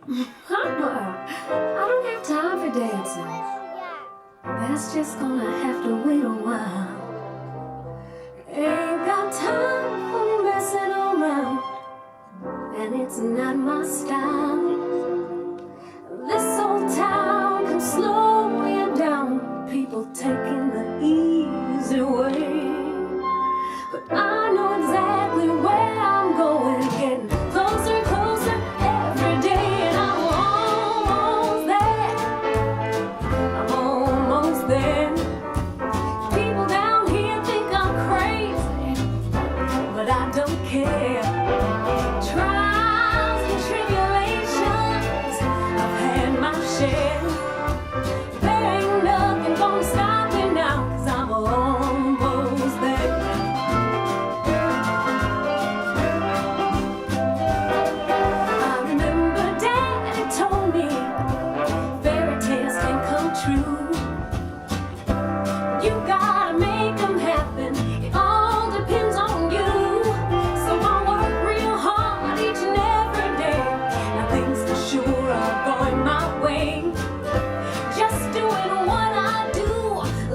I don't have time for dancing. That's just gonna have to wait a while. Ain't got time for messing around, and it's not my style. This old town can slow you down, people taking the easy way. But I know exactly where I'm going, getting closer and closer every day, and I'm almost there. I'm almost there. People down here think I'm crazy, but I don't care. Trials and tribulations, I've had my share. There ain't nothing gonna stop me now, 'cause I'm almost there. I remember Daddy told me fairy tales can come true. You gotta make them happen, it all depends on you. So I work real hard each and every day. Now things for sure are going my way. Just doing what I do.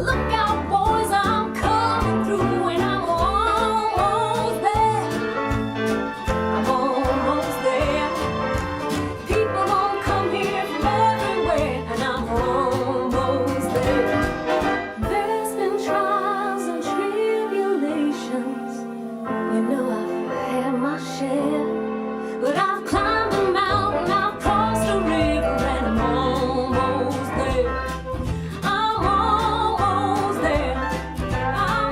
Look out, boys, I'm coming through, and I'm almost there. I'm almost there. People gonna come here from everywhere, and I'm almost there. There's been trials and tribulations, you know I've had my share. But I've climbed the mountain, I've crossed the river, and I'm almost there. I'm almost there. I'm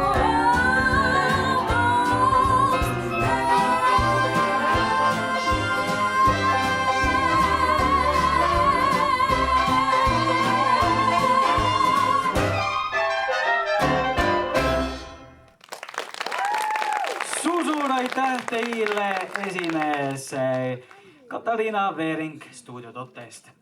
Suur aitäh teile, esines Katariina Veering stuudio Totest.